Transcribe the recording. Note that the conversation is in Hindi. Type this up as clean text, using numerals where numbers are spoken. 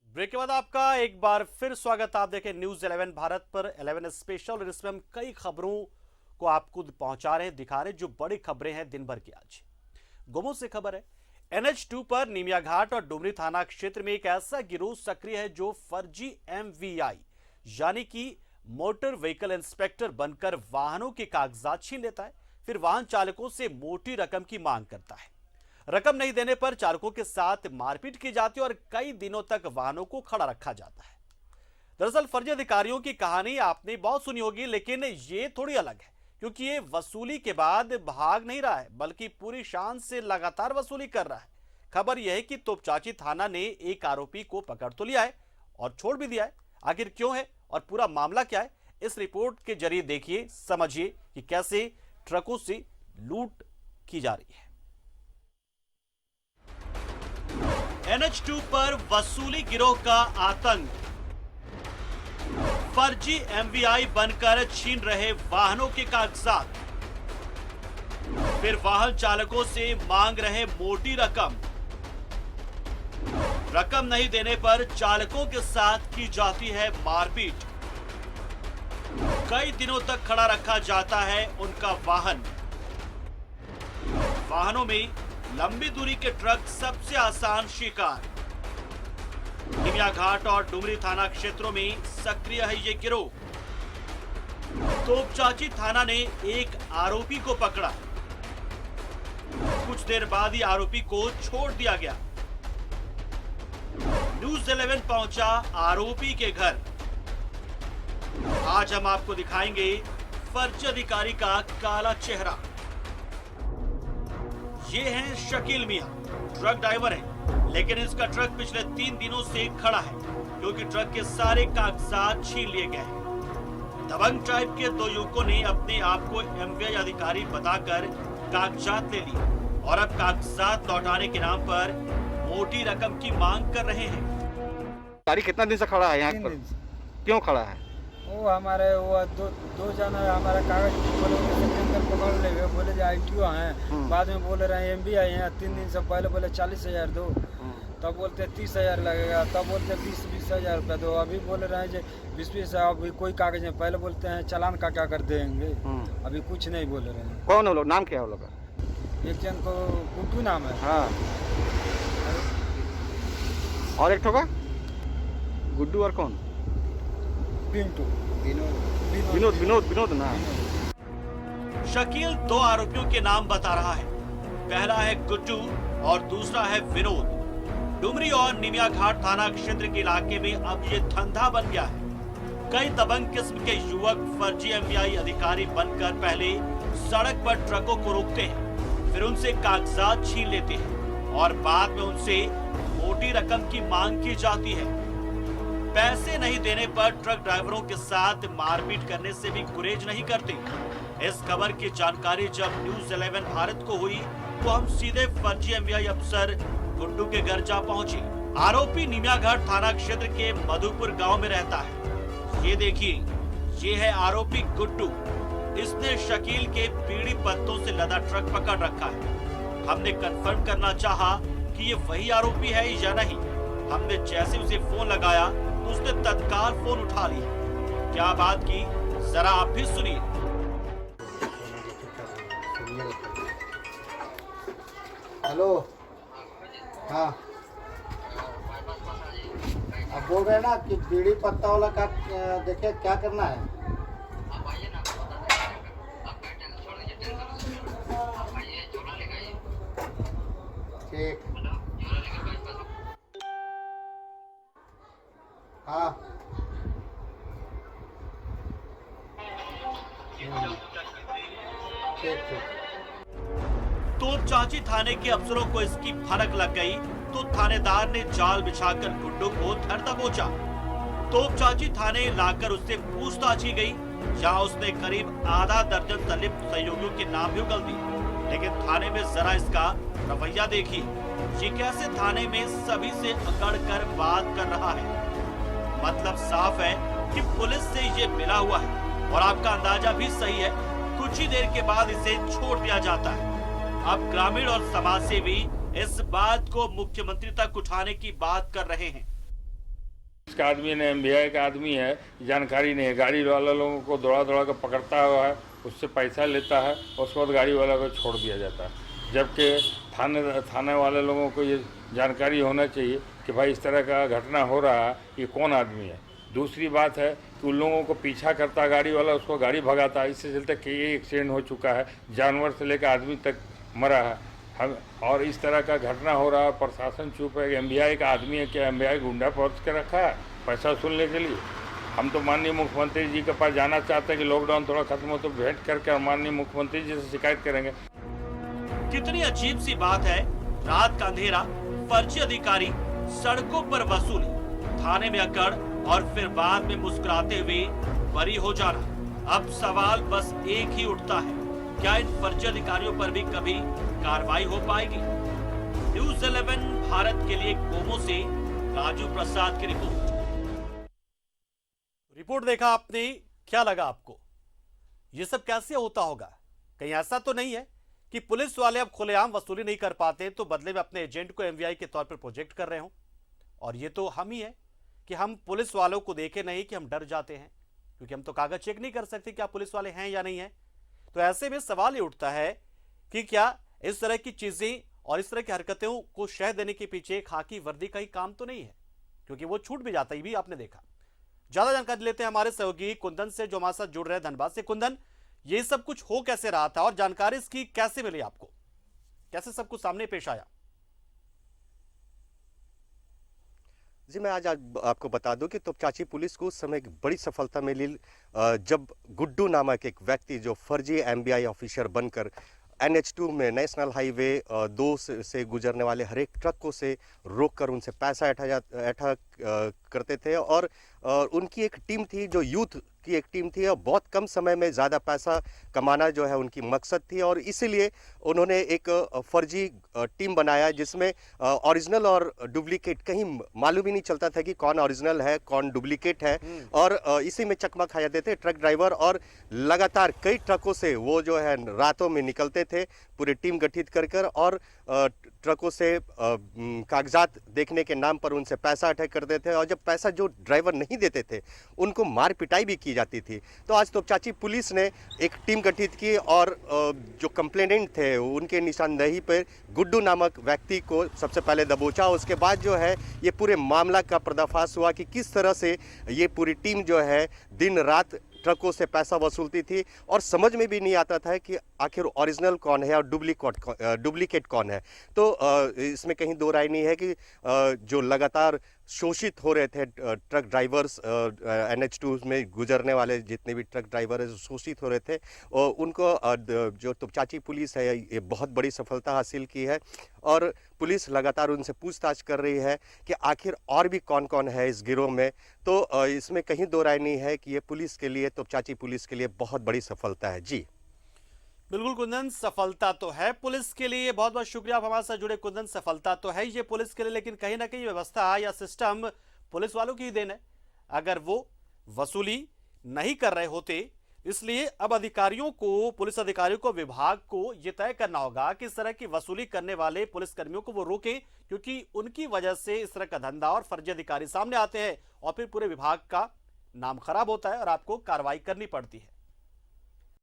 ब्रेक के बाद आपका एक बार फिर स्वागत। आप देखें न्यूज 11 भारत पर 11 स्पेशल, और इसमें हम कई खबरों को आपको पहुंचा रहे हैं, दिखा रहे हैं जो बड़ी खबरें हैं दिन भर की। आज गुमों से खबर है। NH2 पर निमिया घाट और डुमरी थाना क्षेत्र में एक ऐसा गिरोह सक्रिय है जो फर्जी MVI यानी कि मोटर व्हीकल इंस्पेक्टर बनकर वाहनों के कागजात छीन लेता है, फिर वाहन चालकों से मोटी रकम की मांग करता है। रकम नहीं देने पर चालकों के साथ मारपीट की जाती है और कई दिनों तक वाहनों को खड़ा रखा जाता है। दरअसल फर्जी अधिकारियों की कहानी आपने बहुत सुनी होगी, लेकिन ये थोड़ी अलग है, क्योंकि ये वसूली के बाद भाग नहीं रहा है, बल्कि पूरी शान से लगातार वसूली कर रहा है। खबर यह है कि तोपचांची थाना ने एक आरोपी को पकड़ तो लिया है और छोड़ भी दिया है। आखिर क्यों है और पूरा मामला क्या है, इस रिपोर्ट के जरिए देखिए, समझिए कि कैसे ट्रकों से लूट की जा रही है। NH2 पर वसूली गिरोह का आतंक, फर्जी MVI बनकर छीन रहे वाहनों के कागजात, फिर वाहन चालकों से मांग रहे मोटी रकम। रकम नहीं देने पर चालकों के साथ की जाती है मारपीट। कई दिनों तक खड़ा रखा जाता है उनका वाहन। वाहनों में लंबी दूरी के ट्रक सबसे आसान शिकार। निमिया घाट और डुमरी थाना क्षेत्रों में सक्रिय है ये गिरोह। तोपचांची थाना ने एक आरोपी को पकड़ा। कुछ देर बाद ही आरोपी को छोड़ दिया गया। न्यूज 11 पहुंचा आरोपी के घर। आज हम आपको दिखाएंगे फर्जी अधिकारी का काला चेहरा। ये हैं शकील मियां, ट्रक ड्राइवर हैं, लेकिन इसका ट्रक पिछले 3 दिनों से खड़ा है क्योंकि ट्रक के सारे कागजात छीन लिए गए हैं। दबंग टाइप के 2 युवकों ने अपने आप को MVI अधिकारी बताकर कागजात ले लिए और अब कागजात लौटाने के नाम पर मोटी रकम की मांग कर रहे हैं। गाड़ी कितना दिन से खड़ा है यहाँ पर? क्यों खड़ा है? वो हमारे वो दो जना हमारा कागज बोले अंदर पकड़ ले गए, बोले जो ITO हैं, बाद में बोले रहे MVI हैं। 3 दिन से पहले बोले 40,000 दो, तब बोलते 30,000 लगेगा, तब बोलते 20,000 रुपया दो, अभी बोले रहे जो 20,000। अभी कोई कागज नहीं, पहले बोलते हैं चालान का क्या कर देंगे, अभी कुछ नहीं बोले रहे हैं। कौन है लोग? नाम क्या है वो लोग? एक जन को गुड्डू नाम है। हाँ, और एक ठोका गुड्डू, और कौन? पिंटू, विनोद विनोद ना। शकील 2 आरोपियों के नाम बता रहा है। पहला है गुड्डू और दूसरा है विनोद। डुमरी और निमिया घाट थाना क्षेत्र के इलाके में अब ये धंधा बन गया है। कई दबंग किस्म के युवक फर्जी MVI अधिकारी बनकर पहले सड़क पर ट्रकों को रोकते हैं, फिर उनसे कागजात छीन लेते हैं और बाद में उनसे मोटी रकम की मांग की जाती है। पैसे नहीं देने पर ट्रक ड्राइवरों के साथ मारपीट करने से भी गुरेज नहीं करते। इस खबर की जानकारी जब न्यूज 11 भारत को हुई तो हम सीधे फर्जी MVI अफसर गुड्डू के घर जा पहुंचे। आरोपी निमिया घाट थाना क्षेत्र के मधुपुर गांव में रहता है। ये देखिए, ये है आरोपी गुड्डू। इसने शकील के बीड़ी पत्तों से लदा ट्रक पकड़ रखा है। हमने कंफर्म करना चाहा कि ये वही आरोपी है या नहीं। हमने जैसे उसे फोन लगाया तो उसने तत्काल फोन उठा लिया। क्या बात की, जरा आप भी सुनिए। हेलो, हाँ, अब बोल रहे हैं ना कि बीड़ी पत्ता वाला का देखिए क्या करना है। ठीक, हाँ, ठीक। तोपचांची थाने के अफसरों को इसकी भनक लग गई तो थानेदार ने जाल बिछाकर गुड्डू को धर दबोचा। तोपचांची थाने लाकर उससे पूछताछ की गई, जहां उसने करीब आधा दर्जन संलिप्त सहयोगियों के नाम भी उगल दिए। लेकिन थाने में जरा इसका रवैया देखिए, ये कैसे थाने में सभी से अकड़ कर बात कर रहा है। मतलब साफ है कि पुलिस से ये मिला हुआ है और आपका अंदाजा भी सही है, कुछ ही देर के बाद इसे छोड़ दिया जाता है। अब ग्रामीण और समाज सेवी इस बात को मुख्यमंत्री तक उठाने की बात कर रहे हैं। इसका आदमी ने एमबीआई का आदमी है, जानकारी नहीं है, गाड़ी वाला लोगों को दौड़ा दौड़ा कर पकड़ता हुआ है, उससे पैसा लेता है और उसके बाद गाड़ी वाला को छोड़ दिया जाता है। जबकि थाने वाले लोगों को ये जानकारी होना चाहिए कि भाई इस तरह का घटना हो रहा है, ये कौन आदमी है। दूसरी बात है कि उन लोगों को पीछा करता गाड़ी वाला, उसको गाड़ी भगाता है। इससे चलते कई एक्सीडेंट हो चुका है, जानवर से लेकर आदमी तक मरा है। हम और इस तरह का घटना हो रहा है, प्रशासन चुप है। एमबीआई का आदमी है, क्या एमबीआई गुंडा पहुँच के रखा है पैसा सुनने के लिए? हम तो माननीय मुख्यमंत्री जी के पास जाना चाहते हैं कि लॉकडाउन थोड़ा खत्म हो तो भेंट करके और माननीय मुख्यमंत्री जी से शिकायत करेंगे। कितनी अजीब सी बात है, रात का अंधेरा, फर्जी अधिकारी सड़कों पर वसूली, थाने में अकड़ और फिर बाद में मुस्कुराते हुए बरी हो जाना। अब सवाल बस एक ही उठता है, क्या इन फर्जी अधिकारियों पर भी कभी कार्रवाई हो पाएगी? न्यूज़ 11 भारत के लिए गोमो से राजू प्रसाद की रिपोर्ट देखा आपने, क्या लगा आपको? ये सब कैसे होता होगा? कहीं ऐसा तो नहीं है कि पुलिस वाले अब खुलेआम वसूली नहीं कर पाते तो बदले में अपने एजेंट को एमवीआई के तौर पर प्रोजेक्ट कर रहे हो? और ये तो हम ही है कि हम पुलिस वालों को देखे नहीं कि हम डर जाते हैं, क्योंकि हम तो कागज चेक नहीं कर सकते क्या पुलिस वाले हैं या नहीं है। तो ऐसे में सवाल ये उठता है कि क्या इस तरह की चीजें और इस तरह की हरकतों को शह देने के पीछे खाकी वर्दी का ही काम तो नहीं है, क्योंकि वो छूट भी जाता, ही भी आपने देखा। ज्यादा जानकारी लेते हैं हमारे सहयोगी कुंदन से, जो हमारे साथ जुड़ रहे हैं धनबाद से। कुंदन, ये सब कुछ हो कैसे रहा था और जानकारी इसकी कैसे मिली आपको? कैसे सब कुछ सामने पेश आया? जी, मैं आज आपको बता दूं कि तोपचांची पुलिस को उस समय एक बड़ी सफलता मिली जब गुड्डू नामक एक व्यक्ति जो फर्जी एमबीआई ऑफिसर बनकर NH2 में नेशनल हाईवे 2 से गुजरने वाले हर एक ट्रकों से रोककर उनसे पैसा ऐठा करते थे। और उनकी एक टीम थी, जो यूथ की एक टीम थी, और बहुत कम समय में ज़्यादा पैसा कमाना जो है उनकी मकसद थी। और इसीलिए उन्होंने एक फर्जी टीम बनाया जिसमें ओरिजिनल और डुप्लीकेट कहीं मालूम ही नहीं चलता था कि कौन ओरिजिनल है कौन डुप्लीकेट है। और इसी में चकमा खा जाते थे ट्रक ड्राइवर, और लगातार कई ट्रकों से वो जो है रातों में निकलते थे पूरी टीम गठित कर और ट्रकों से कागजात देखने के नाम पर उनसे पैसा अटैक करते थे। और जब पैसा जो ड्राइवर नहीं देते थे उनको मार पिटाई भी की जाती थी। तो आज तोपचांची पुलिस ने एक टीम गठित की और जो कंप्लेनेंट थे उनके निशानदेही पर गुड्डू नामक व्यक्ति को सबसे पहले दबोचा। उसके बाद जो है ये पूरे मामला का पर्दाफाश हुआ कि किस तरह से ये पूरी टीम जो है दिन रात ट्रकों से पैसा वसूलती थी और समझ में भी नहीं आता था कि आखिर ओरिजिनल कौन है और डुप्लीकेट कौन है। तो इसमें कहीं दो राय नहीं है कि जो लगातार शोषित हो रहे थे ट्रक ड्राइवर्स, NH2 में गुजरने वाले जितने भी ट्रक ड्राइवर हैं शोषित हो रहे थे, और उनको जो तोपचांची पुलिस है ये बहुत बड़ी सफलता हासिल की है। और पुलिस लगातार उनसे पूछताछ कर रही है कि आखिर और भी कौन कौन है इस गिरोह में। तो इसमें कहीं दो राय नहीं है कि ये पुलिस के लिए, तोपचांची पुलिस के लिए बहुत बड़ी सफलता है। जी बिल्कुल कुंदन, सफलता तो है पुलिस के लिए। बहुत बहुत शुक्रिया आप हमारे साथ जुड़े कुंदन। सफलता तो है ये पुलिस के लिए, लेकिन कहीं ना कहीं व्यवस्था या सिस्टम पुलिस वालों की ही देन है। अगर वो वसूली नहीं कर रहे होते, इसलिए अब अधिकारियों को, पुलिस अधिकारियों को, विभाग को ये तय करना होगा कि इस तरह की वसूली करने वाले पुलिसकर्मियों को वो रोकें, क्योंकि उनकी वजह से इस तरह का धंधा और फर्जी अधिकारी सामने आते हैं और फिर पूरे विभाग का नाम खराब होता है और आपको कार्रवाई करनी पड़ती है।